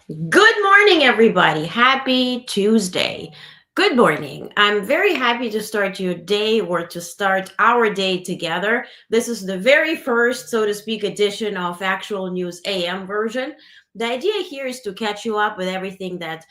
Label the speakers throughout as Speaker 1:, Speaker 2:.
Speaker 1: Good morning, everybody. Happy Tuesday. Good morning. I'm very happy to start your day or to start our day together. This is the very first, so to speak, edition of Actual News AM version. The idea here is to catch you up with everything that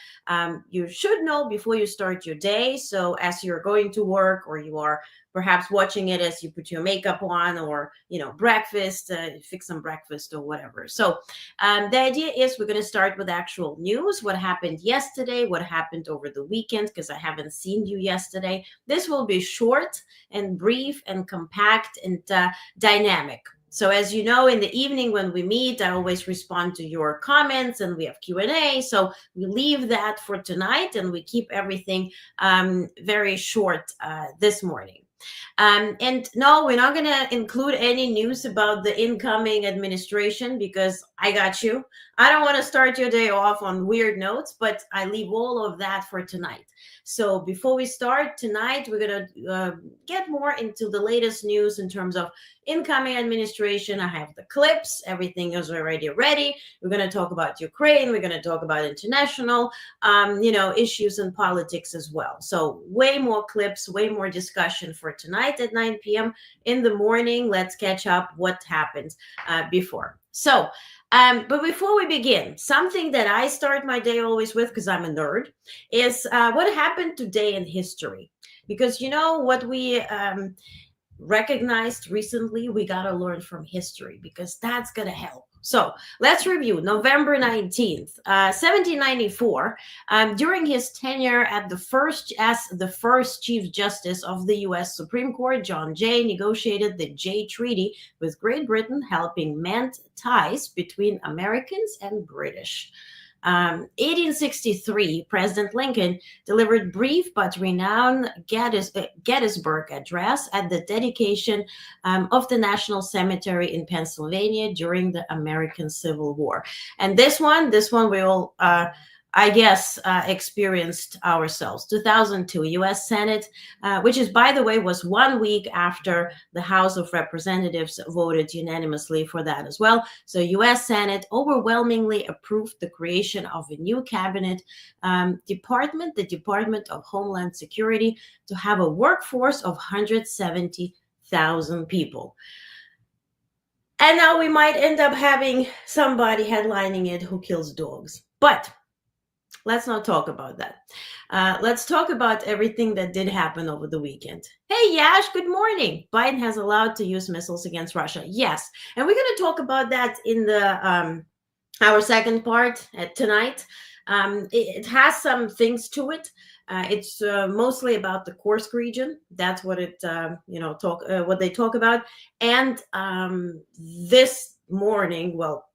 Speaker 1: you should know before you start your day. So, as you're going to work or you are perhaps watching it as you put your makeup on or, breakfast, fix some breakfast or whatever. So, the idea is we're going to start with actual news, what happened yesterday, what happened over the weekend, because I haven't seen you yesterday. This will be short and brief and compact and dynamic. So as you know, in the evening when we meet, I always respond to your comments and we have Q&A. So we leave that for tonight and we keep everything very short this morning. And no, we're not going to include any news about the incoming administration because I got you. I don't want to start your day off on weird notes, but I leave all of that for tonight. So before we start tonight, we're going to get more into the latest news in terms of incoming administration. I have the clips, everything is already ready. We're going to talk about Ukraine. We're going to talk about international, issues and politics as well. So way more clips, way more discussion for tonight at 9 p.m. In the morning, let's catch up what happened before. So, but before we begin, something that I start my day always with, because I'm a nerd, is what happened today in history. Because you know what we recognized recently, we got to learn from history because that's going to help. So let's review November 19th, 1794. During his tenure as the first Chief Justice of the U.S. Supreme Court, John Jay negotiated the Jay Treaty with Great Britain, helping mend ties between Americans and British. 1863, President Lincoln delivered brief but renowned Gettysburg Address at the dedication of the National Cemetery in Pennsylvania during the American Civil War. And this one we all, I guess, experienced ourselves. 2002, U.S. Senate, which is, by the way, was 1 week after the House of Representatives voted unanimously for that as well. So U.S. Senate overwhelmingly approved the creation of a new cabinet department, the Department of Homeland Security, to have a workforce of 170,000 people. And now we might end up having somebody headlining it who kills dogs. But let's not talk about that. Let's talk about everything that did happen over the weekend. Hey, Yash, good morning. Biden has allowed to use missiles against Russia. Yes. And we're going to talk about that in the our second part tonight. It has some things to it. It's mostly about the Kursk region. That's what it, what they talk about. And this morning, well,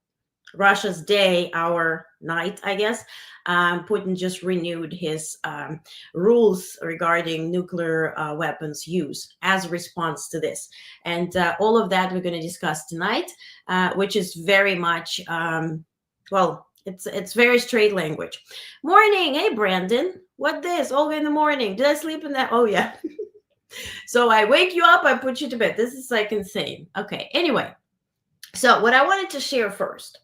Speaker 1: Russia's day, our night, I guess. Putin just renewed his rules regarding nuclear weapons use as a response to this. And all of that we're going to discuss tonight, which is very much, it's very straight language. Morning. Hey, Brandon. What this? Oh, in the morning. Did I sleep in that? Oh, yeah. So I wake you up, I put you to bed. This is like insane. Okay. Anyway, so what I wanted to share first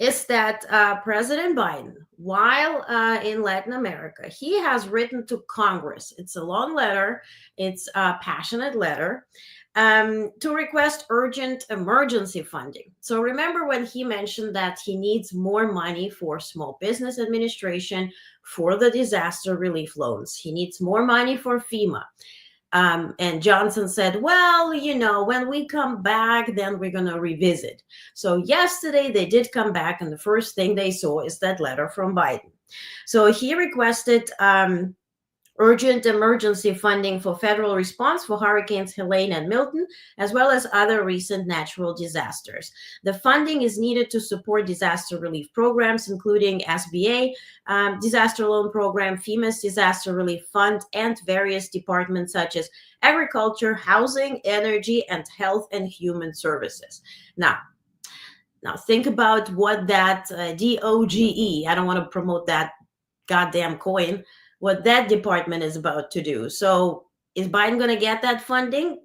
Speaker 1: is that President Biden, while in Latin America, he has written to Congress. It's a long letter, it's a passionate letter, to request urgent emergency funding. So remember when he mentioned that he needs more money for Small Business Administration for the disaster relief loans. He needs more money for FEMA. And Johnson said, well, when we come back, then we're going to revisit. So yesterday they did come back, and the first thing they saw is that letter from Biden. So he requested urgent emergency funding for federal response for hurricanes Helene and Milton, as well as other recent natural disasters. The funding is needed to support disaster relief programs, including SBA, disaster loan program, FEMA's disaster relief fund, and various departments such as agriculture, housing, energy, and health and human services. Now think about what that DOGE, I don't want to promote that goddamn coin, what that department is about to do. So is Biden going to get that funding?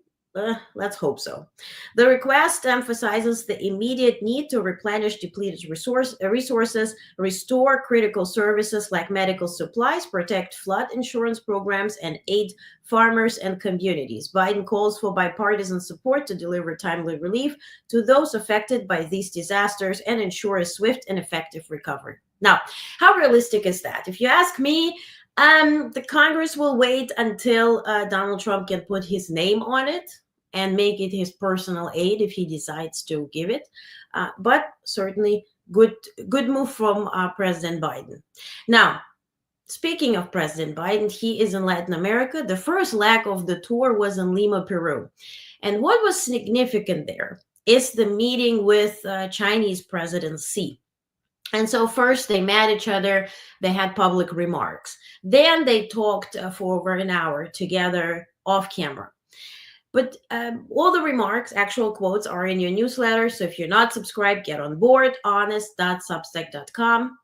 Speaker 1: Let's hope so. The request emphasizes the immediate need to replenish depleted resources, restore critical services like medical supplies, protect flood insurance programs, and aid farmers and communities. Biden calls for bipartisan support to deliver timely relief to those affected by these disasters and ensure a swift and effective recovery. Now, how realistic is that? If you ask me, the Congress will wait until Donald Trump can put his name on it and make it his personal aid if he decides to give it. But certainly, good move from President Biden. Now, speaking of President Biden, he is in Latin America. The first leg of the tour was in Lima, Peru, and what was significant there is the meeting with Chinese President Xi. And so first they met each other, they had public remarks. Then they talked for over an hour together off camera. But all the remarks, actual quotes, are in your newsletter. So if you're not subscribed, get on board, honest.substack.com.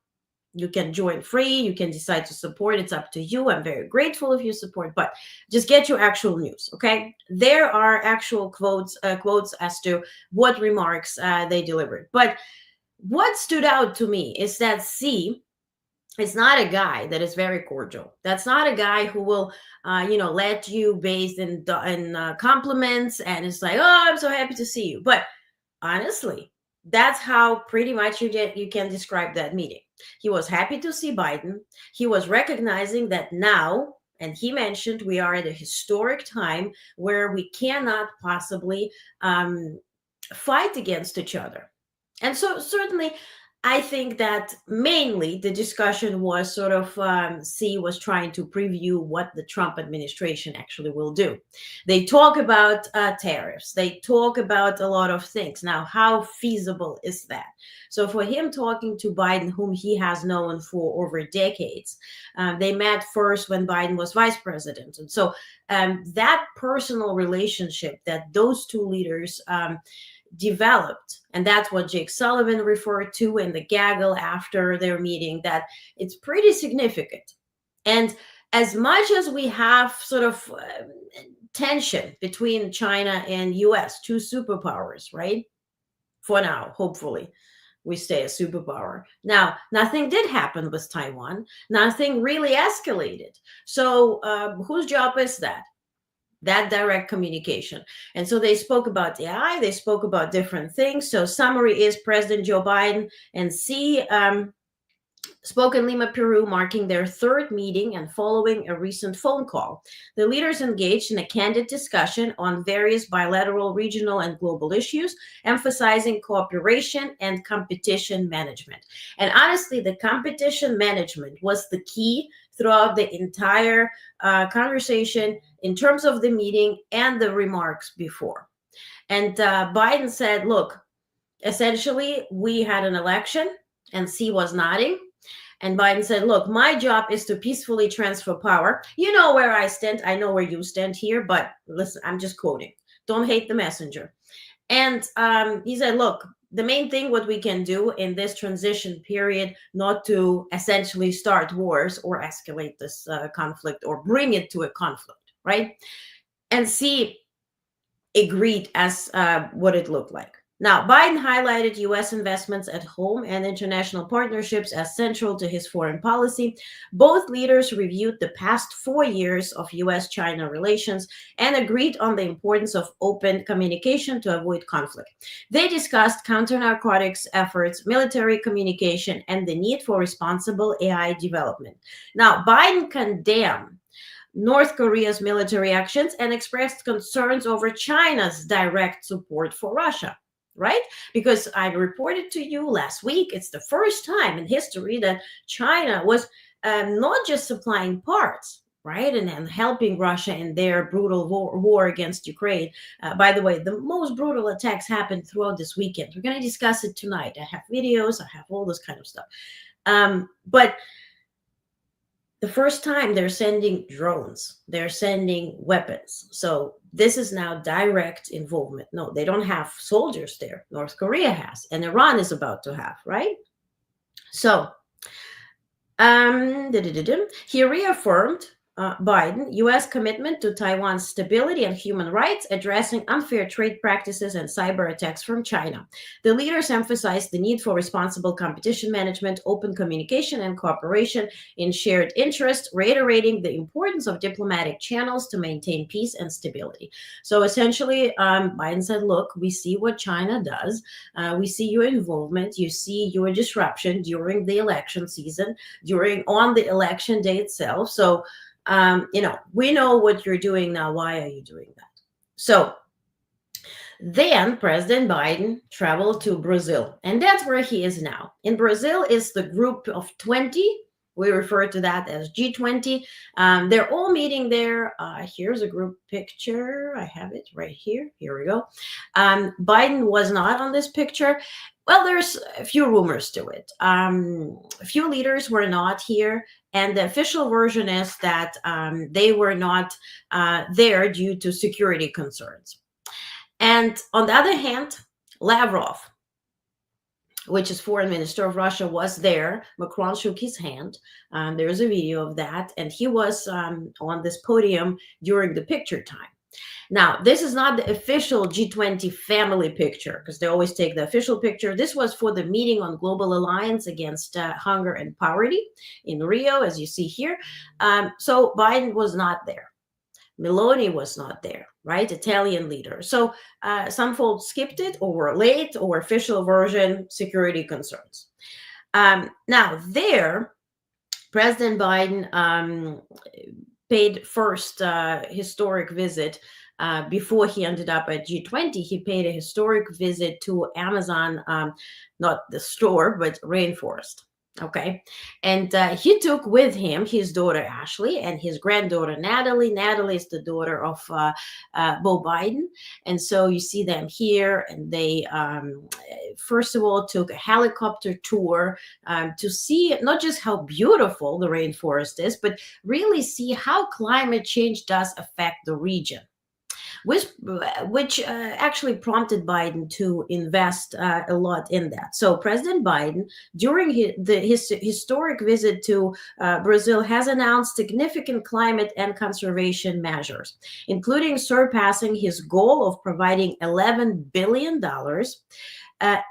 Speaker 1: You can join free. You can decide to support. It's up to you. I'm very grateful if you support, but just get your actual news, okay? There are actual quotes as to what remarks they delivered. But what stood out to me is that Xi is not a guy that is very cordial. That's not a guy who will, let you bathe in compliments and it's like, oh, I'm so happy to see you. But honestly, that's how pretty much you can describe that meeting. He was happy to see Biden. He was recognizing that now, and he mentioned, we are at a historic time where we cannot possibly fight against each other. And so certainly, I think that mainly the discussion was sort of Xi was trying to preview what the Trump administration actually will do. They talk about tariffs. They talk about a lot of things. Now, how feasible is that? So for him talking to Biden, whom he has known for over decades, they met first when Biden was vice president. And so that personal relationship that those two leaders developed, and that's what Jake Sullivan referred to in the gaggle after their meeting, that it's pretty significant. And as much as we have sort of tension between China and US, two superpowers, right? For now, hopefully we stay a superpower. Now, nothing did happen with Taiwan. Nothing really escalated. So whose job is that? That direct communication. And so they spoke about AI, they spoke about different things. So summary is President Joe Biden and Xi spoke in Lima, Peru, marking their third meeting and following a recent phone call. The leaders engaged in a candid discussion on various bilateral, regional, and global issues, emphasizing cooperation and competition management. And honestly, the competition management was the key throughout the entire conversation in terms of the meeting and the remarks before. And Biden said, look, essentially, we had an election, and Xi was nodding. And Biden said, look, my job is to peacefully transfer power. You know where I stand. I know where you stand here, but listen, I'm just quoting. Don't hate the messenger. And he said, look, the main thing what we can do in this transition period, not to essentially start wars or escalate this conflict or bring it to a conflict, right? And Xi agreed as what it looked like. Now, Biden highlighted U.S. investments at home and international partnerships as central to his foreign policy. Both leaders reviewed the past 4 years of U.S.-China relations and agreed on the importance of open communication to avoid conflict. They discussed counter-narcotics efforts, military communication, and the need for responsible AI development. Now, Biden condemned North Korea's military actions and expressed concerns over China's direct support for Russia. Right? Because I reported to you last week, it's the first time in history that China was not just supplying parts, right? And helping Russia in their brutal war against Ukraine. By the way, the most brutal attacks happened throughout this weekend. We're going to discuss it tonight. I have videos, I have all this kind of stuff. But the first time they're sending drones, they're sending weapons. So this is now direct involvement. No, they don't have soldiers there. North Korea has, and Iran is about to have, right? So he reaffirmed Biden, U.S. commitment to Taiwan's stability and human rights, addressing unfair trade practices and cyber attacks from China. The leaders emphasized the need for responsible competition management, open communication, and cooperation in shared interest, reiterating the importance of diplomatic channels to maintain peace and stability. So essentially, Biden said, look, we see what China does. We see your involvement. You see your disruption during the election season, on the election day itself. So we know what you're doing now. Why are you doing that? So then President Biden traveled to Brazil, and that's where he is now. In Brazil is the group of 20. We refer to that as G20. They're all meeting there. Here's a group picture. I have it right here. Here we go. Biden was not on this picture. Well, there's a few rumors to it. A few leaders were not here, and the official version is that they were not there due to security concerns. And on the other hand, Lavrov, which is foreign minister of Russia, was there. Macron shook his hand. There's a video of that. And he was on this podium during the picture time. Now, this is not the official G20 family picture, because they always take the official picture. This was for the meeting on Global Alliance Against Hunger and Poverty in Rio, as you see here. So Biden was not there. Meloni was not there, right? Italian leader. So some folks skipped it or were late, or official version, security concerns. Now there, President Biden paid first historic visit before he ended up at G20. He paid a historic visit to Amazon, not the store, but rainforest. Okay. And he took with him his daughter, Ashley, and his granddaughter, Natalie. Natalie is the daughter of Beau Biden. And so you see them here. And they, first of all, took a helicopter tour to see not just how beautiful the rainforest is, but really see how climate change does affect the region. Which actually prompted Biden to invest a lot in that. So President Biden, during his historic visit to Brazil, has announced significant climate and conservation measures, including surpassing his goal of providing $11 billion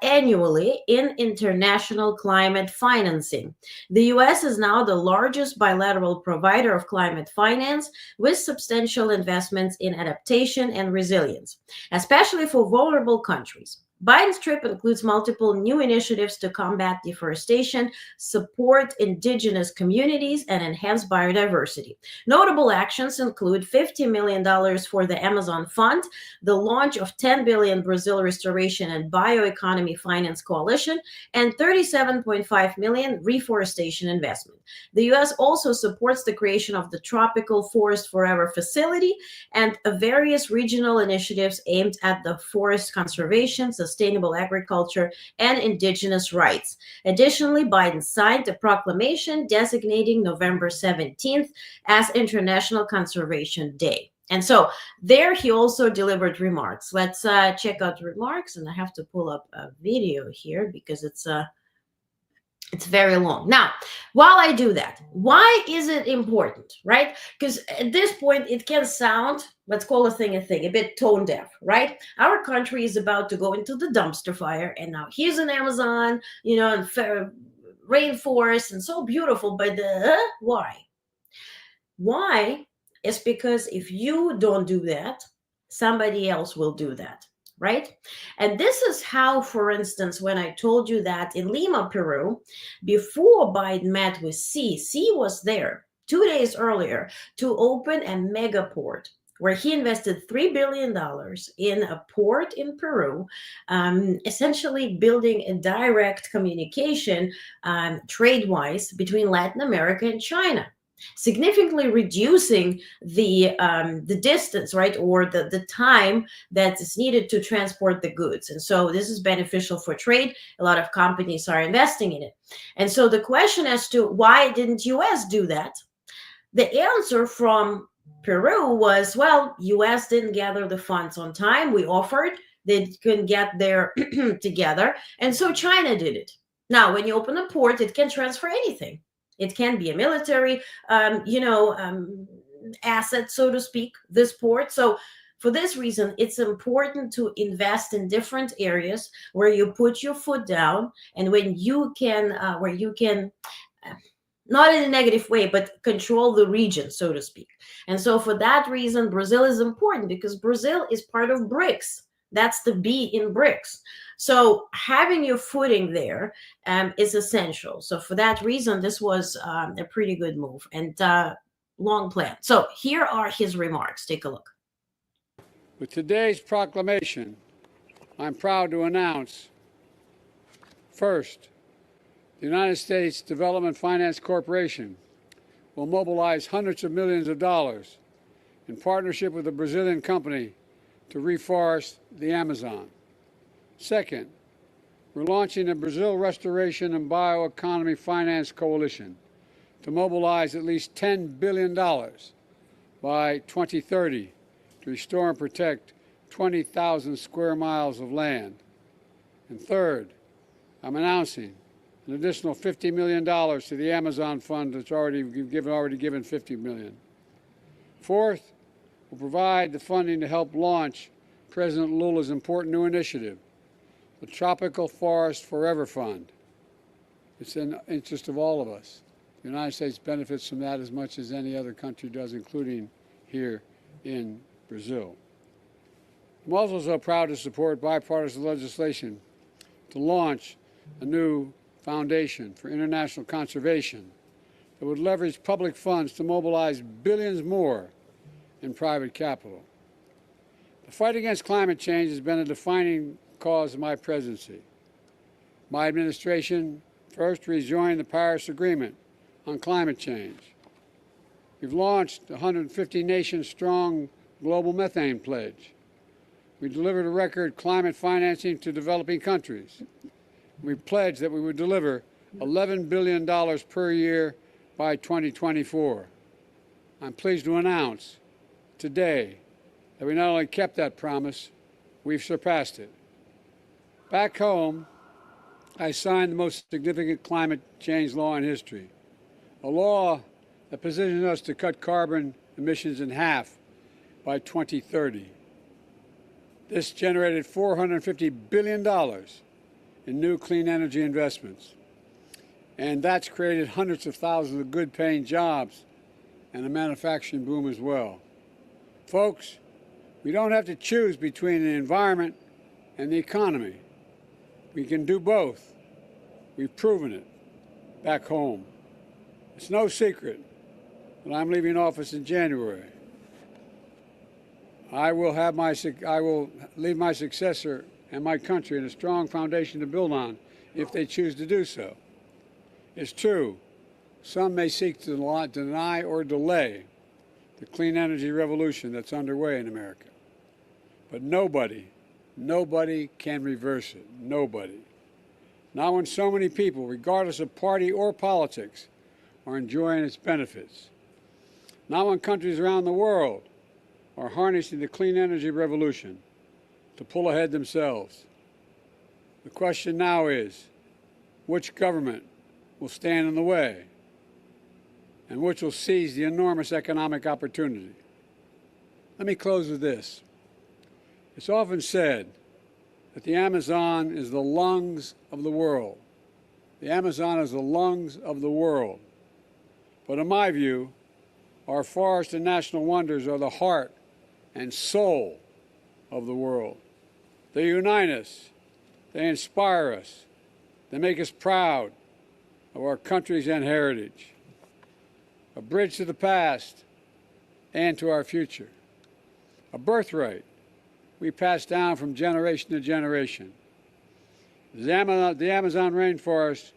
Speaker 1: annually in international climate financing. The U.S. is now the largest bilateral provider of climate finance, with substantial investments in adaptation and resilience, especially for vulnerable countries. Biden's trip includes multiple new initiatives to combat deforestation, support indigenous communities, and enhance biodiversity. Notable actions include $50 million for the Amazon Fund, the launch of $10 billion Brazil Restoration and Bioeconomy Finance Coalition, and $37.5 million reforestation investment. The U.S. also supports the creation of the Tropical Forest Forever facility and various regional initiatives aimed at the forest conservation, sustainable agriculture, and indigenous rights. Additionally, Biden signed a proclamation designating November 17th as International Conservation Day. And so there he also delivered remarks. Let's check out remarks, and I have to pull up a video here because it's very long. Now, while I do that, why is it important, right? Because at this point, it can sound, let's call a thing, a bit tone deaf, right? Our country is about to go into the dumpster fire, and now here's an Amazon, and rainforest, and so beautiful, but why? Why? Is because if you don't do that, somebody else will do that. Right? And this is how, for instance, when I told you that in Lima, Peru, before Biden met with Xi was there 2 days earlier to open a mega port where he invested $3 billion in a port in Peru, essentially building a direct communication trade-wise between Latin America and China, significantly reducing the distance, right, or the time that is needed to transport the goods. And so this is beneficial for trade. A lot of companies are investing in it. And so the question as to why didn't US do that? The answer from Peru was, well, US didn't gather the funds on time. We offered, they couldn't get there together. And so China did it. Now, when you open a port, it can transfer anything. It can be a military, asset, so to speak, this port. So for this reason, it's important to invest in different areas where you put your foot down, and when you can, where you can, not in a negative way, but control the region, so to speak. And so, for that reason, Brazil is important because Brazil is part of BRICS. That's the B in BRICS. So, having your footing there is essential. So, for that reason, this was a pretty good move and long plan. So, here are his remarks. Take a look.
Speaker 2: With today's proclamation, I'm proud to announce, first, the United States Development Finance Corporation will mobilize hundreds of millions of dollars in partnership with a Brazilian company to reforest the Amazon. Second, we're launching a Brazil Restoration and Bioeconomy Finance Coalition to mobilize at least $10 billion by 2030 to restore and protect 20,000 square miles of land. And third, I'm announcing an additional $50 million to the Amazon Fund that's already given $50 million. Fourth, we'll provide the funding to help launch President Lula's important new initiative, the Tropical Forest Forever Fund. It's in the interest of all of us. The United States benefits from that as much as any other country does, including here in Brazil. I'm also so proud to support bipartisan legislation to launch a new foundation for international conservation that would leverage public funds to mobilize billions more in private capital. The fight against climate change has been a defining cause of my presidency. My administration first rejoined the Paris Agreement on climate change. We've launched a 150-nation-strong global methane pledge. We delivered a record climate financing to developing countries. We pledged that we would deliver $11 billion per year by 2024. I'm pleased to announce today that we not only kept that promise, we've surpassed it. Back home, I signed the most significant climate change law in history, a law that positions us to cut carbon emissions in half by 2030. This generated $450 billion in new clean energy investments. And that's created hundreds of thousands of good-paying jobs and a manufacturing boom as well. Folks, we don't have to choose between the environment and the economy. We can do both. We've proven it back home. It's no secret that I'm leaving office in January. I will leave my successor and my country in a strong foundation to build on if they choose to do so. It's true, some may seek to deny or delay the clean energy revolution that's underway in America. But nobody can reverse it. Nobody. Not when so many people, regardless of party or politics, are enjoying its benefits. Not when countries around the world are harnessing the clean energy revolution to pull ahead themselves. The question now is, which government will stand in the way and which will seize the enormous economic opportunity? Let me close with this. It's often said that the Amazon is the lungs of the world. The Amazon is the lungs of the world. But in my view, our forests and national wonders are the heart and soul of the world. They unite us. They inspire us. They make us proud of our countries and heritage. A bridge to the past and to our future. A birthright we pass down from generation to generation. The Amazon rainforest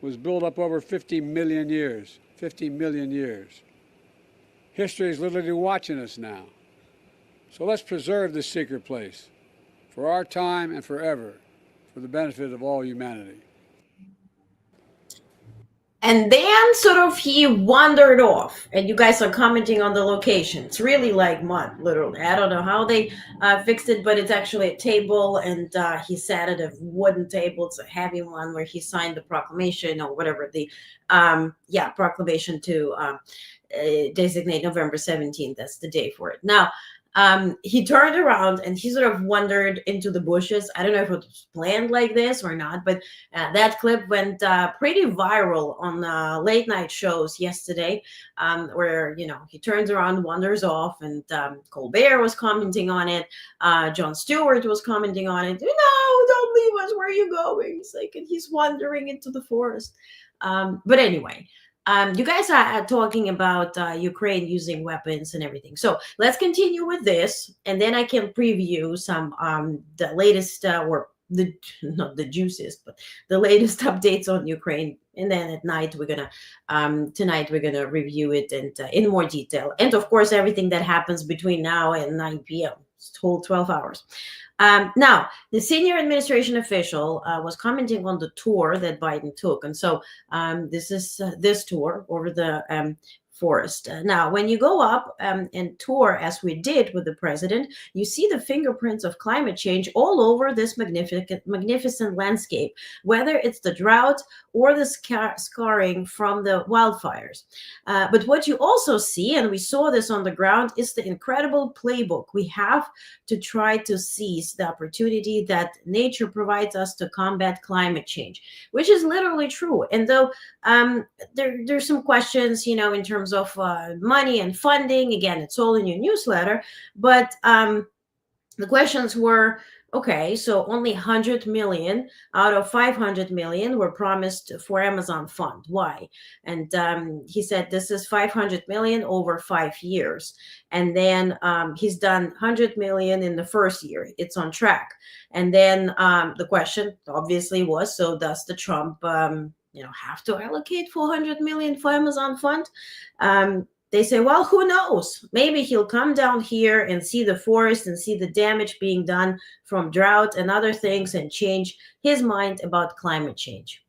Speaker 2: was built up over 50 million years. 50 million years. History is literally watching us now. So let's preserve this secret place for our time and forever, for the benefit of all humanity.
Speaker 1: And then sort of he wandered off, and you guys are commenting on the location. It's really like mud, literally. I don't know how they fixed it, but it's actually a table, and he sat at a wooden table. It's a heavy one where he signed the proclamation or whatever the proclamation to designate November 17th. That's the day for it. Now, he turned around and he sort of wandered into the bushes. I don't know if it was planned like this or not, but that clip went pretty viral on late night shows yesterday, where, you know, he turns around, wanders off, and Colbert was commenting on it. Jon Stewart was commenting on it. No, don't leave us. Where are you going? It's like, and he's wandering into the forest. But anyway, you guys are talking about Ukraine using weapons and everything. So let's continue with this, and then I can preview some the latest or the not the juiciest, but the latest updates on Ukraine. And then at night we're gonna tonight we're gonna review it and in more detail, and of course everything that happens between now and 9 p.m. It's whole 12 hours. Now, the senior administration official was commenting on the tour that Biden took. And so this is this tour over the forest. Now, when you go up and tour, as we did with the president, you see the fingerprints of climate change all over this magnificent landscape, whether it's the drought or the scarring from the wildfires. But what you also see, and we saw this on the ground, is the incredible playbook we have to try to seize the opportunity that nature provides us to combat climate change, which is literally true. And though there's some questions, you know, in terms of money and funding, again, it's all in your newsletter, but the questions were, okay, so only 100 million out of 500 million were promised for Amazon Fund. Why? And he said this is 500 million over 5 years. And then he's done 100 million in the first year. It's on track. And then the question obviously was, so does the Trump have to allocate 400 million for Amazon Fund? They say, well, who knows? Maybe he'll come down here and see the forest and see the damage being done from drought and other things and change his mind about climate change.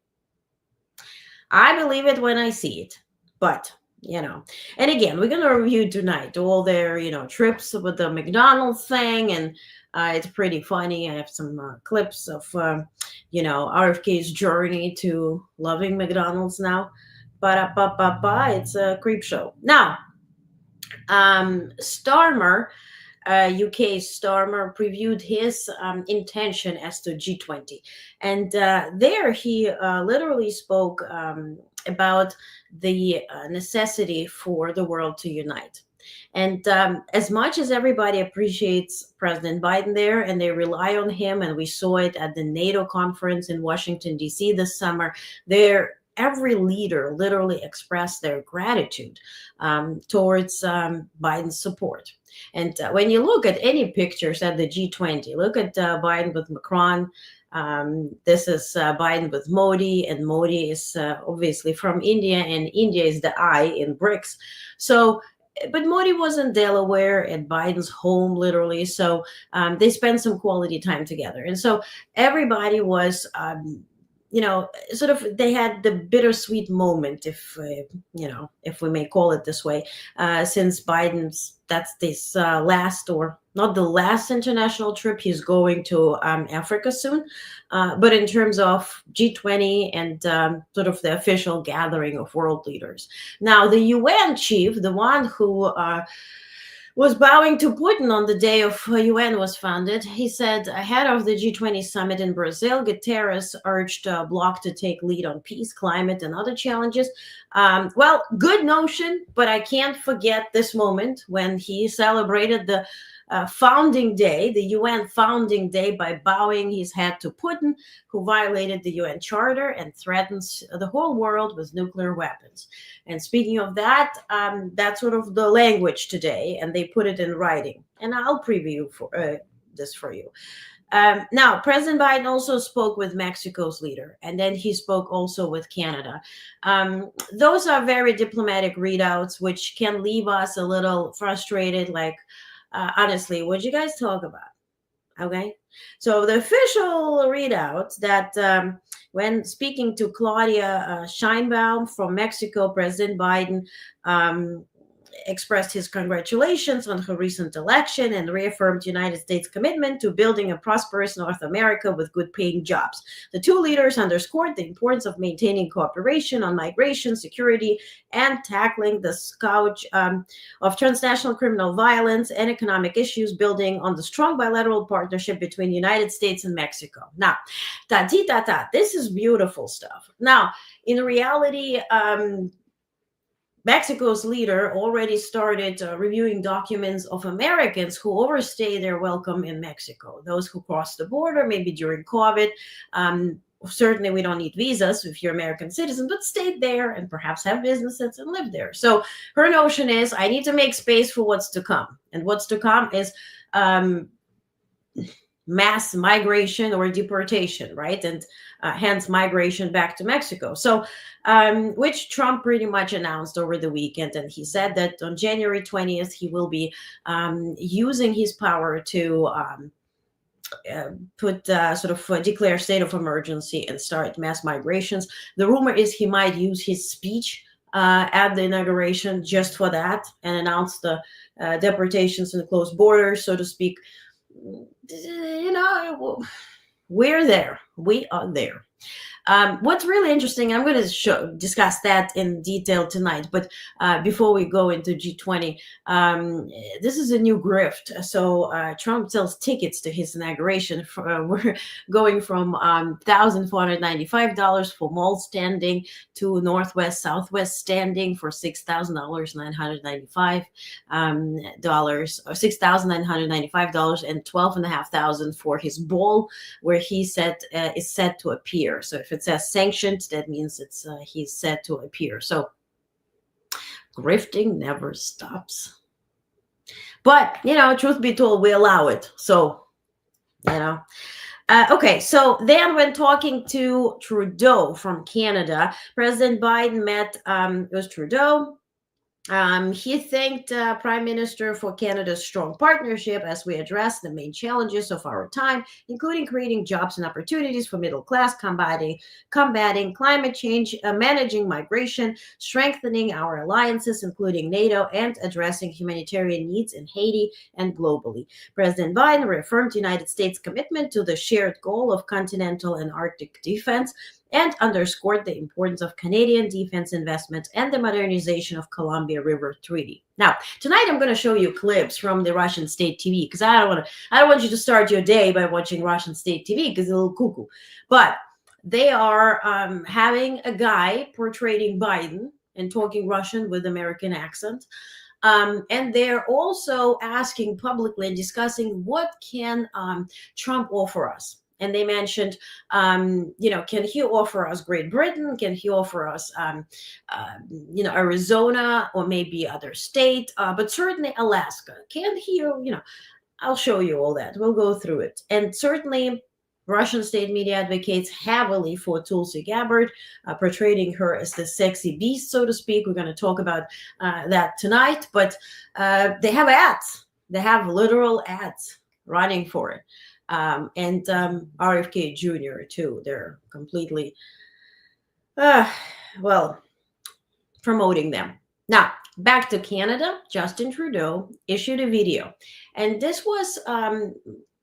Speaker 1: I believe it when I see it, but and again, we're going to review tonight all their, trips with the McDonald's thing, and it's pretty funny. I have some clips of, RFK's journey to loving McDonald's now. It's a creep show. Now, Starmer, UK Starmer, previewed his intention as to G20. And there he literally spoke about the necessity for the world to unite. And as much as everybody appreciates President Biden there, and they rely on him, and we saw it at the NATO conference in Washington, D.C. this summer, every leader literally expressed their gratitude towards Biden's support. And when you look at any pictures at the G20, look at Biden with Macron. This is Biden with Modi, and Modi is obviously from India, and India is the I in BRICS. So, but Modi was in Delaware at Biden's home, literally. So they spent some quality time together. And so everybody was sort of, they had the bittersweet moment, if we may call it this way, since that's this last, or not the last international trip. He's going to Africa soon. But in terms of G20 and sort of the official gathering of world leaders. Now, the UN chief, the one who was bowing to Putin on the day of UN was founded. He said, ahead of the G20 summit in Brazil, Guterres urged bloc to take lead on peace, climate, and other challenges. Well, good notion, but I can't forget this moment when he celebrated the founding day, the UN founding day, by bowing his head to Putin, who violated the UN Charter and threatens the whole world with nuclear weapons. And speaking of that, that's sort of the language today, and they put it in writing. And I'll preview this for you. Now, President Biden also spoke with Mexico's leader, and then he spoke also with Canada. Those are very diplomatic readouts, which can leave us a little frustrated, like, honestly, what'd you guys talk about? Okay. So the official readout that when speaking to Claudia Sheinbaum from Mexico, President Biden expressed his congratulations on her recent election and reaffirmed the United States' commitment to building a prosperous North America with good-paying jobs. The two leaders underscored the importance of maintaining cooperation on migration, security, and tackling the scourge of transnational criminal violence and economic issues, building on the strong bilateral partnership between the United States and Mexico. Now, this is beautiful stuff. Now, in reality, Mexico's leader already started reviewing documents of Americans who overstay their welcome in Mexico. Those who cross the border, maybe during COVID. Certainly, we don't need visas if you're American citizen, but stay there and perhaps have businesses and live there. So her notion is, I need to make space for what's to come. And what's to come is mass migration or deportation, right? And hence migration back to Mexico. So, which Trump pretty much announced over the weekend. And he said that on January 20th, he will be using his power to declare state of emergency and start mass migrations. The rumor is he might use his speech at the inauguration just for that and announce the deportations and closed borders, so to speak. You know, we're there. We are there. What's really interesting, I'm going to discuss that in detail tonight, but before we go into G20, this is a new grift. So Trump sells tickets to his inauguration. We're going from $1,495 for mall standing to Northwest Southwest standing for $6,995 or $6,995 and $12,500 for his ball, where he said is set to appear. So if it says sanctioned, that means it's he's set to appear. So grifting never stops. But, you know, truth be told, we allow it. So, you know. Okay, so then when talking to Trudeau from Canada, President Biden met with Trudeau. He thanked Prime Minister for Canada's strong partnership as we address the main challenges of our time, including creating jobs and opportunities for middle class, combating climate change, managing migration, strengthening our alliances, including NATO, and addressing humanitarian needs in Haiti and globally. President Biden reaffirmed the United States' commitment to the shared goal of continental and Arctic defense, and underscored the importance of Canadian defense investment and the modernization of Columbia River Treaty. Now, tonight I'm going to show you clips from the Russian state TV, because I don't want you to start your day by watching Russian state TV, because it's a little cuckoo. But they are having a guy portraying Biden and talking Russian with American accent. And they're also asking publicly and discussing what can Trump offer us. And they mentioned, you know, can he offer us Great Britain? Can he offer us, you know, Arizona or maybe other state, but certainly Alaska? Can he, you know, I'll show you all that. We'll go through it. And certainly Russian state media advocates heavily for Tulsi Gabbard, portraying her as the sexy beast, so to speak. We're going to talk about that tonight, but they have ads. They have literal ads running for it. And RFK Jr. too. They're completely, well, promoting them. Now, back to Canada. Justin Trudeau issued a video, and this was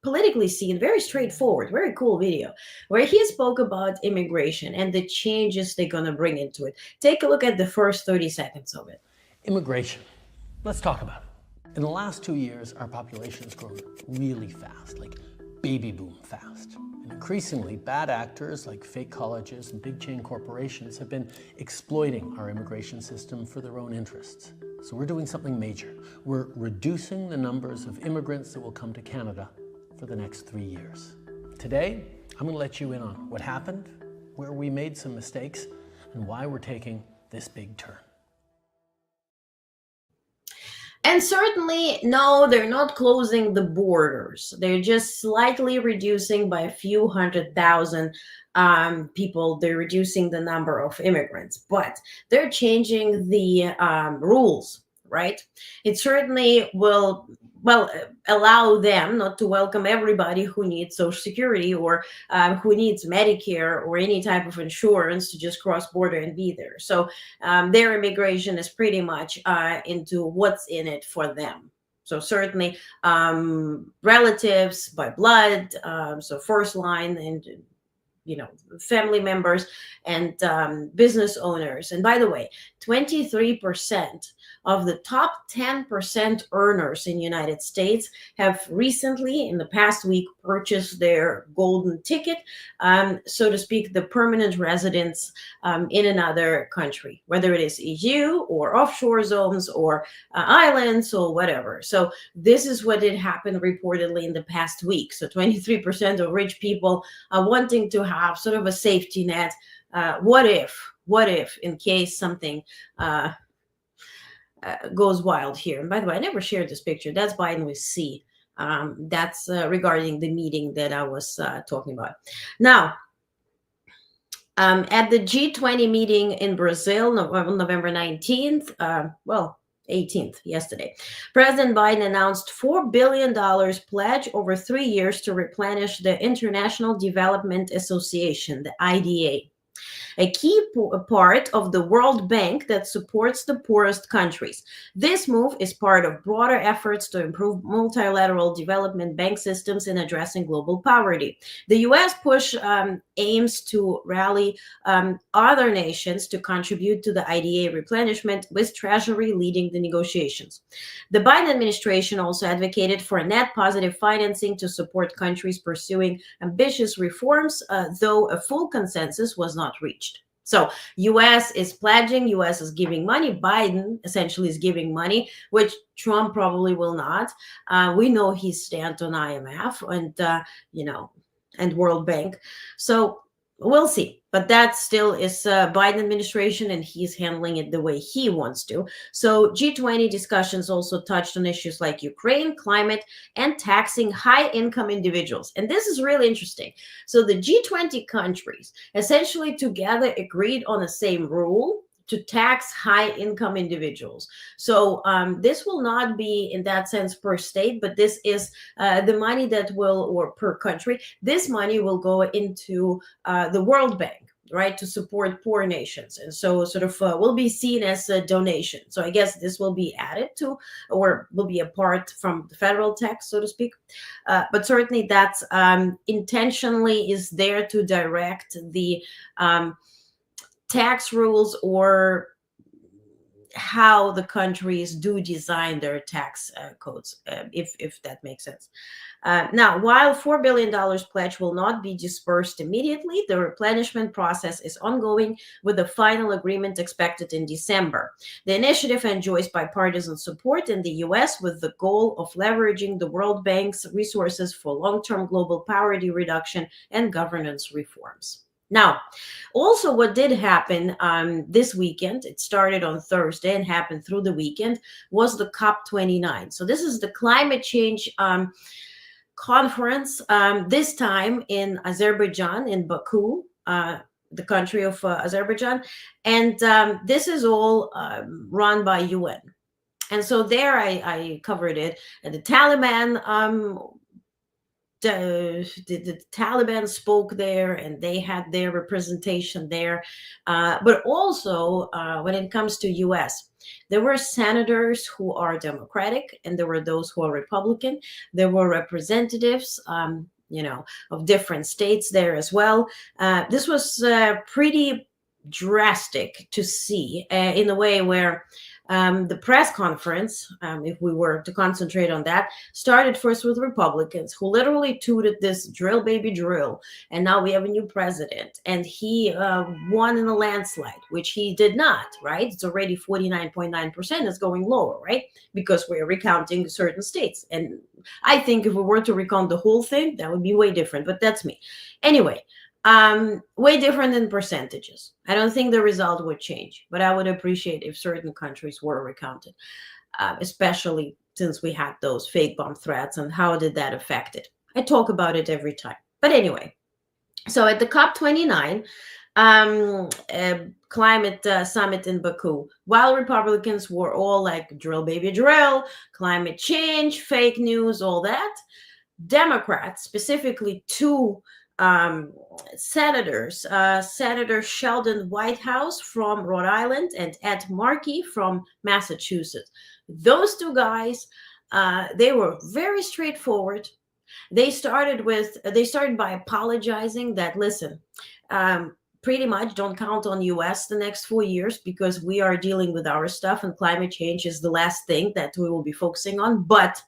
Speaker 1: politically seen very straightforward, very cool video, where he spoke about immigration and the changes they're going to bring into it. Take a look at the first 30 seconds of it.
Speaker 3: Immigration. Let's talk about it. In the last 2 years, our population has grown really fast, like baby boom fast. And increasingly, bad actors like fake colleges and big chain corporations have been exploiting our immigration system for their own interests. So we're doing something major. We're reducing the numbers of immigrants that will come to Canada for the next 3 years. Today, I'm going to let you in on what happened, where we made some mistakes, and why we're taking this big turn.
Speaker 1: And certainly, no, they're not closing the borders. They're just slightly reducing by a few 100,000 people. They're reducing the number of immigrants, but they're changing the rules, right? It certainly will allow them not to welcome everybody who needs Social Security or who needs Medicare or any type of insurance to just cross border and be there. So their immigration is pretty much into what's in it for them. So certainly relatives by blood, so first line and family members and business owners. And by the way, 23% of the top 10% earners in the United States have recently, in the past week, purchased their golden ticket, so to speak, the permanent residence in another country, whether it is EU or offshore zones or islands or whatever. So this is what did happen reportedly in the past week. So 23% of rich people are wanting to have sort of a safety net. What if in case something goes wild here? And by the way, I never shared this picture. That's Biden with C. That's regarding the meeting that I was talking about. Now, at the G20 meeting in Brazil, November 19th, 18th, yesterday, President Biden announced $4 billion pledge over 3 years to replenish the International Development Association, the IDA, a key part of the World Bank that supports the poorest countries. This move is part of broader efforts to improve multilateral development bank systems in addressing global poverty. The U.S. push aims to rally other nations to contribute to the IDA replenishment, with Treasury leading the negotiations. The Biden administration also advocated for net positive financing to support countries pursuing ambitious reforms, though a full consensus was not reached. So U.S. is pledging, U.S. is giving money. Biden essentially is giving money, which Trump probably will not. We know his stand on IMF and World Bank. So we'll see. But that still is Biden administration, and he's handling it the way he wants to. So G20 discussions also touched on issues like Ukraine, climate, and taxing high-income individuals. And this is really interesting. So the G20 countries essentially together agreed on the same rule to tax high-income individuals. So this will not be, in that sense, per state, but this is the money that will, or per country, this money will go into the World Bank, right, to support poor nations. And so sort of will be seen as a donation. So I guess this will be added to, or will be apart from the federal tax, so to speak. But certainly that's intentionally is there to direct the tax rules or how the countries do design their tax codes, if that makes sense. Now, while $4 billion pledge will not be dispersed immediately, the replenishment process is ongoing, with the final agreement expected in December. The initiative enjoys bipartisan support in the U.S., with the goal of leveraging the World Bank's resources for long-term global poverty reduction and governance reforms. Now, also what did happen this weekend, it started on Thursday and happened through the weekend, was the COP29. So this is the climate change conference, this time in Azerbaijan, in Baku, the country of Azerbaijan. And this is all run by UN. And so there I covered it. And the Taliban the Taliban spoke there, and they had their representation there. But also, when it comes to U.S., there were senators who are Democratic, and there were those who are Republican. There were representatives, of different states there as well. This was pretty drastic to see in a way where the press conference, if we were to concentrate on that, started first with Republicans who literally tooted this drill baby drill. And now we have a new president, and he won in a landslide, which he did not, right? It's already 49.9%. It's going lower, right? Because we're recounting certain states. And I think if we were to recount the whole thing, that would be way different, but that's me. Anyway, way different in percentages. I don't think the result would change, but I would appreciate if certain countries were recounted, especially since we had those fake bomb threats, and how did that affect it? I talk about it every time. But anyway, so at the COP29, climate summit in Baku, while Republicans were all like drill baby drill, climate change, fake news, all that. Democrats, specifically two senators, Senator Sheldon Whitehouse from Rhode Island and Ed Markey from Massachusetts. Those two guys, they were very straightforward. They started by apologizing that, listen, pretty much don't count on US the next 4 years because we are dealing with our stuff and climate change is the last thing that we will be focusing on. But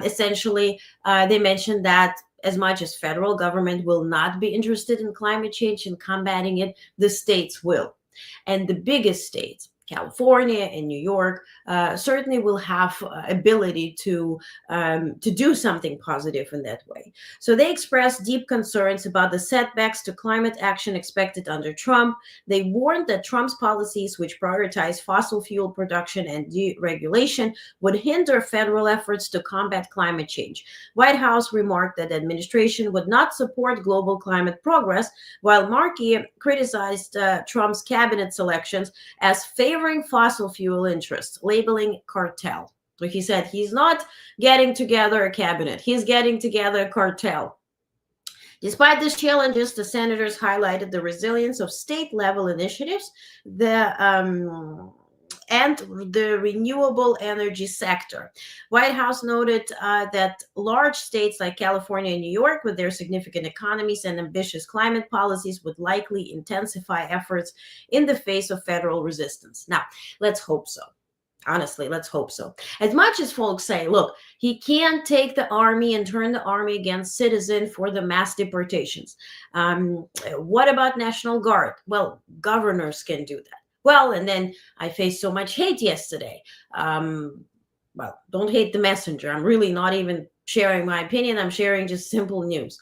Speaker 1: essentially, they mentioned that as much as federal government will not be interested in climate change and combating it, the states will. And the biggest states, California and New York, certainly will have ability to do something positive in that way. So they expressed deep concerns about the setbacks to climate action expected under Trump. They warned that Trump's policies, which prioritize fossil fuel production and deregulation, would hinder federal efforts to combat climate change. White House remarked that the administration would not support global climate progress, while Markey criticized Trump's cabinet selections as favoring fossil fuel interests, labeling cartel. So he said he's not getting together a cabinet, he's getting together a cartel. Despite these challenges, the senators highlighted the resilience of state-level initiatives, and the renewable energy sector. White House noted that large states like California and New York, with their significant economies and ambitious climate policies, would likely intensify efforts in the face of federal resistance. Now, let's hope so. Honestly, let's hope so. As much as folks say, look, he can't take the army and turn the army against citizens for the mass deportations. What about National Guard? Well, governors can do that. Well, and then I faced so much hate yesterday. Well, don't hate the messenger. I'm really not even sharing my opinion. I'm sharing just simple news.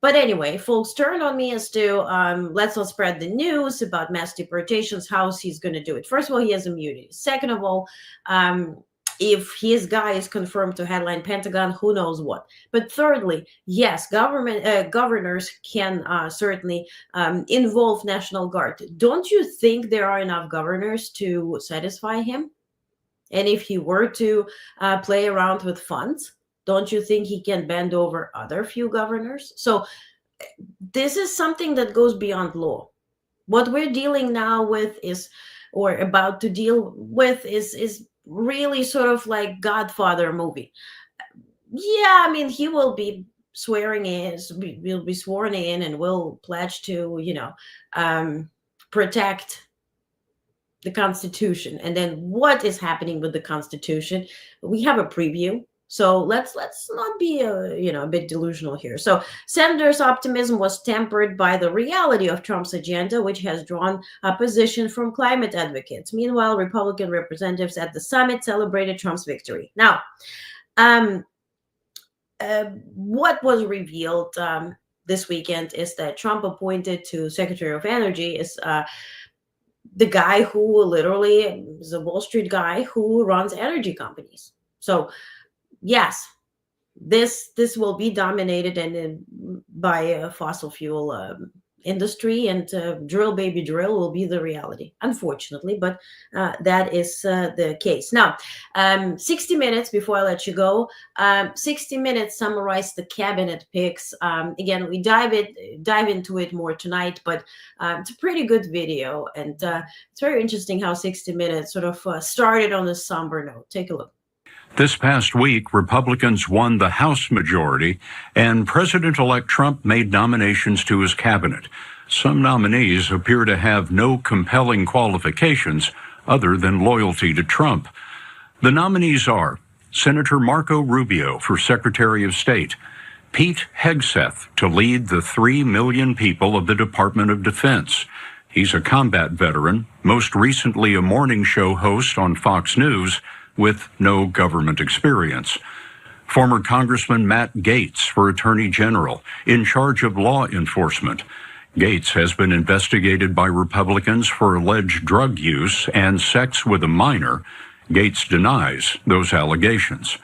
Speaker 1: But anyway, folks turned on me as to let's not spread the news about mass deportations. How's he's going to do it? First of all, he has immunity. Second of all, if his guy is confirmed to headline Pentagon, who knows what. But thirdly, yes, governors can certainly involve National Guard. Don't you think there are enough governors to satisfy him? And if he were to play around with funds, don't you think he can bend over other few governors? So this is something that goes beyond law. What we're dealing now with is, or about to deal with, is really sort of like Godfather movie. Yeah, I mean, he will be swearing in, will be sworn in, and will pledge to, protect the Constitution. And then what is happening with the Constitution? We have a preview. So let's not be a bit delusional here. So senators' optimism was tempered by the reality of Trump's agenda, which has drawn opposition from climate advocates. Meanwhile, Republican representatives at the summit celebrated Trump's victory. Now, what was revealed this weekend is that Trump appointed to Secretary of Energy is the guy who literally is a Wall Street guy who runs energy companies. So yes, this will be dominated by a fossil fuel industry, and drill baby drill will be the reality, unfortunately, but that is the case. Now, 60 Minutes, before I let you go, 60 Minutes summarized the cabinet picks. Again, we dive into it more tonight, but it's a pretty good video, and it's very interesting how 60 Minutes sort of started on a somber note. Take a look.
Speaker 4: This past week, Republicans won the House majority, and President-elect Trump made nominations to his cabinet. Some nominees appear to have no compelling qualifications other than loyalty to Trump. The nominees are Senator Marco Rubio for Secretary of State, Pete Hegseth to lead the 3 million people of the Department of Defense. He's a combat veteran, most recently a morning show host on Fox News, with no government experience. Former Congressman Matt Gaetz for Attorney General, in charge of law enforcement. Gaetz has been investigated by Republicans for alleged drug use and sex with a minor. Gaetz denies those allegations.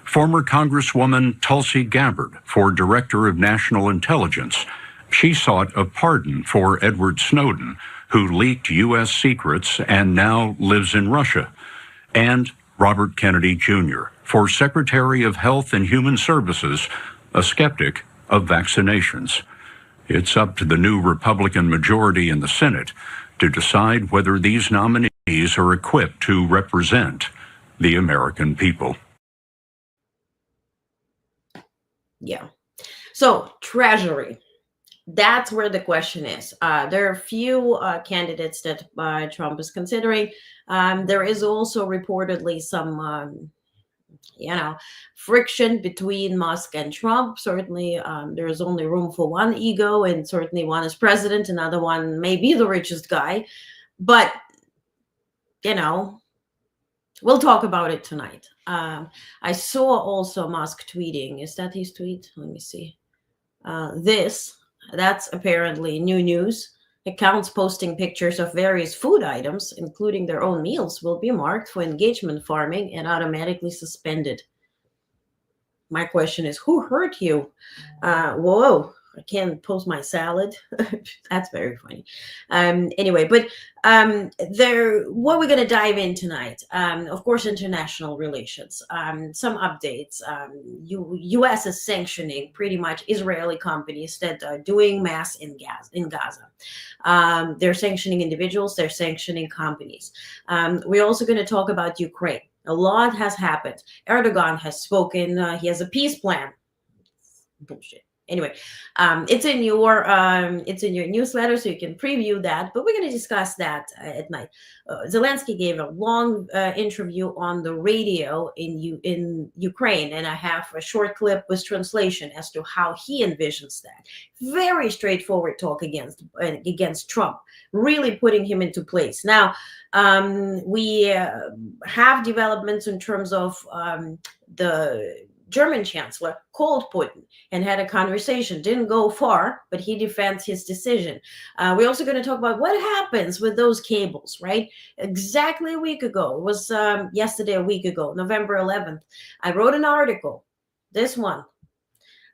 Speaker 4: Former Congresswoman Tulsi Gabbard for Director of National Intelligence. She sought a pardon for Edward Snowden, who leaked U.S. secrets and now lives in Russia, and Robert Kennedy Jr. for Secretary of Health and Human Services, a skeptic of vaccinations. It's up to the new Republican majority in the Senate to decide whether these nominees are equipped to represent the American people.
Speaker 1: Yeah. So, Treasury. That's where the question is. There are a few candidates that Trump is considering. There is also reportedly some, friction between Musk and Trump. Certainly, there is only room for one ego, and certainly one is president, another one may be the richest guy. But, we'll talk about it tonight. I saw also Musk tweeting. Is that his tweet? Let me see. That's apparently new news. Accounts posting pictures of various food items, including their own meals, will be marked for engagement farming and automatically suspended. My question is, who hurt you? Whoa, I can't post my salad. That's very funny. Anyway, but what we're going to dive in tonight, of course, international relations, some updates. U.S. is sanctioning pretty much Israeli companies that are doing mass in Gaza. They're sanctioning individuals. They're sanctioning companies. We're also going to talk about Ukraine. A lot has happened. Erdogan has spoken. He has a peace plan. Bullshit. Anyway, it's in your newsletter, so you can preview that. But we're going to discuss that at night. Zelensky gave a long interview on the radio in Ukraine, and I have a short clip with translation as to how he envisions that. Very straightforward talk against Trump, really putting him into place. Now, we have developments in terms of the German chancellor called Putin and had a conversation. Didn't go far, but he defends his decision. We're also going to talk about what happens with those cables, right? Exactly a week ago. It was yesterday, a week ago, November 11th. I wrote an article, this one,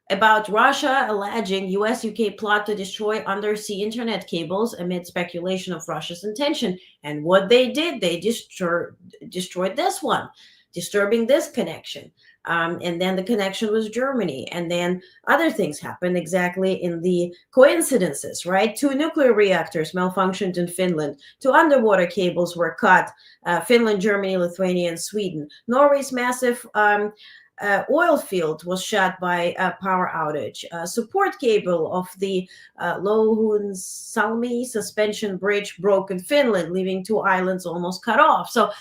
Speaker 1: about Russia alleging US-UK plot to destroy undersea internet cables amid speculation of Russia's intention. And what they did, they destroyed this one, disturbing this connection. And then the connection was Germany. And then other things happened exactly in the coincidences, right? 2 nuclear reactors malfunctioned in Finland. 2 underwater cables were cut. Finland, Germany, Lithuania, and Sweden. Norway's massive oil field was shut by a power outage. Support cable of the Lohjansalmi suspension bridge broke in Finland, leaving 2 islands almost cut off. So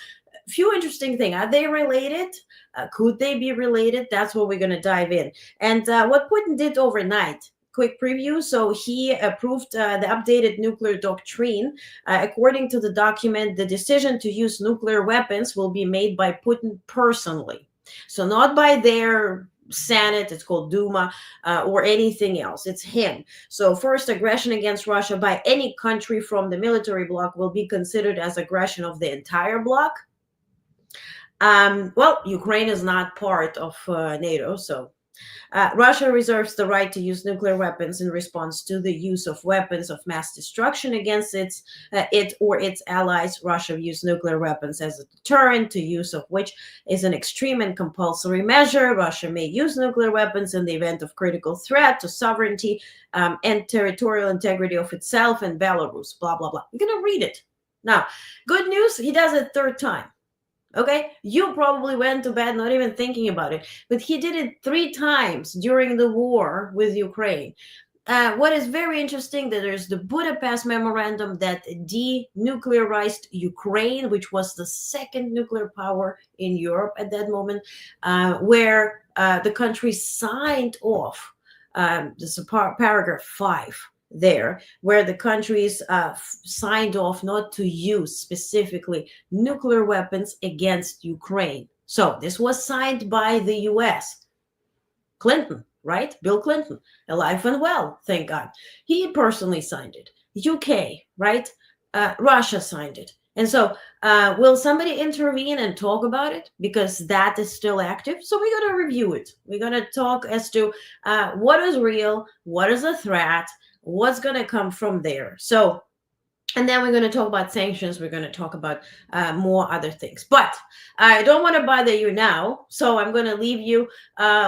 Speaker 1: few interesting things. Are they related? Could they be related? That's what we're going to dive in. And what Putin did overnight, quick preview. So he approved the updated nuclear doctrine. According to the document, the decision to use nuclear weapons will be made by Putin personally. So not by their Senate, it's called Duma, or anything else. It's him. So first, aggression against Russia by any country from the military bloc will be considered as aggression of the entire bloc. Well, Ukraine is not part of NATO, so Russia reserves the right to use nuclear weapons in response to the use of weapons of mass destruction against it or its allies. Russia views nuclear weapons as a deterrent, to use of which is an extreme and compulsory measure. Russia may use nuclear weapons in the event of critical threat to sovereignty and territorial integrity of itself and Belarus, blah, blah, blah. You're going to read it. Now, good news, he does it 3rd time. Okay, you probably went to bed not even thinking about it, but he did it 3 times during the war with Ukraine. What is very interesting, that there's the Budapest Memorandum that denuclearized Ukraine, which was the 2nd nuclear power in Europe at that moment, where the country signed off, this is paragraph 5, there, where the countries signed off not to use specifically nuclear weapons against Ukraine. So this was signed by the US. Clinton, right? Bill Clinton, alive and well, thank God. He personally signed it. UK, right? Russia signed it. And so will somebody intervene and talk about it? Because that is still active. So we're going to review it. We're going to talk as to what is real, what is a threat, what's going to come from there. So, and then we're going to talk about sanctions. We're going to talk about more other things. But I don't want to bother you now. So I'm going to leave you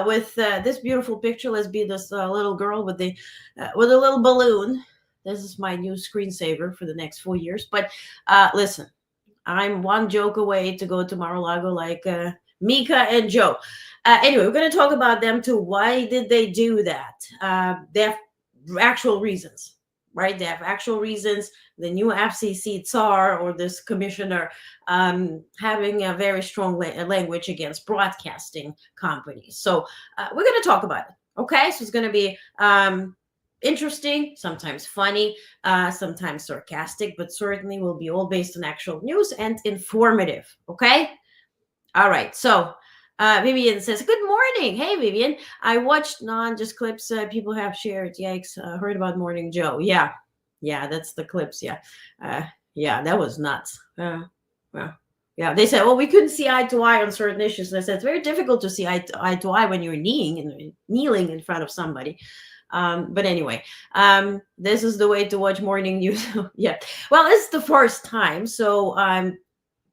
Speaker 1: with this beautiful picture. Let's be this little girl with a little balloon. This is my new screensaver for the next 4 years. But listen, I'm one joke away to go to Mar-a-Lago like Mika and Joe. Anyway, we're going to talk about them too. Why did they do that? They have actual reasons. Right, they have actual reasons. The new FCC czar or this commissioner having a very strong language against broadcasting companies. So we're going to talk about it. Okay, so it's going to be interesting, sometimes funny, sometimes sarcastic, but certainly will be all based on actual news and informative. Okay, all right. So Vivian says, good morning. Hey, Vivian. I watched just clips people have shared. Yikes. Heard about Morning Joe. Yeah, that's the clips. Yeah, that was nuts. Well, yeah, they said, well, we couldn't see eye to eye on certain issues. And I said, it's very difficult to see eye to eye when you're kneeling in front of somebody. But anyway, this is the way to watch morning news. Yeah, well, it's the first time. So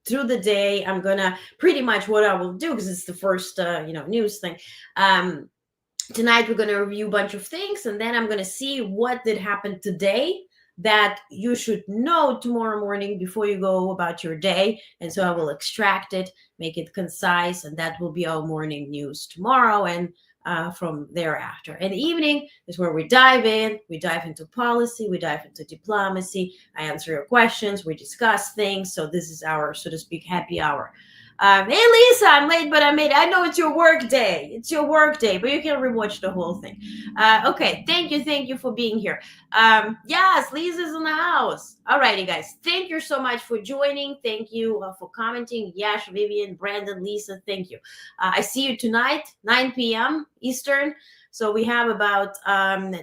Speaker 1: through the day, I'm gonna pretty much what I will do, because it's the first news thing. Tonight we're gonna review a bunch of things, and then I'm gonna see what did happen today that you should know tomorrow morning before you go about your day. And so I will extract it, make it concise, and that will be our morning news tomorrow and from thereafter. And the evening is where we dive into policy, we dive into diplomacy. I answer your questions, we discuss things. So this is our, so to speak, happy hour. Hey Lisa, I'm late, but I know it's your work day. It's your work day, but you can rewatch the whole thing. Okay, thank you for being here. Yes, Lisa's in the house. Alrighty, guys, thank you so much for joining. Thank you for commenting. Yash, Vivian, Brandon, Lisa, thank you. I see you tonight, 9 p.m. Eastern. So we have about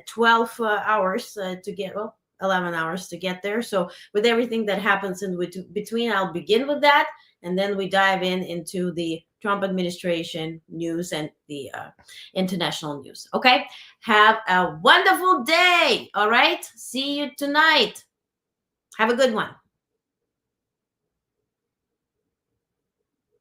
Speaker 1: 12 hours to get, 11 hours to get there. So with everything that happens in between, I'll begin with that. And then we dive into the Trump administration news and the international news. Okay. Have a wonderful day. All right. See you tonight. Have a good one.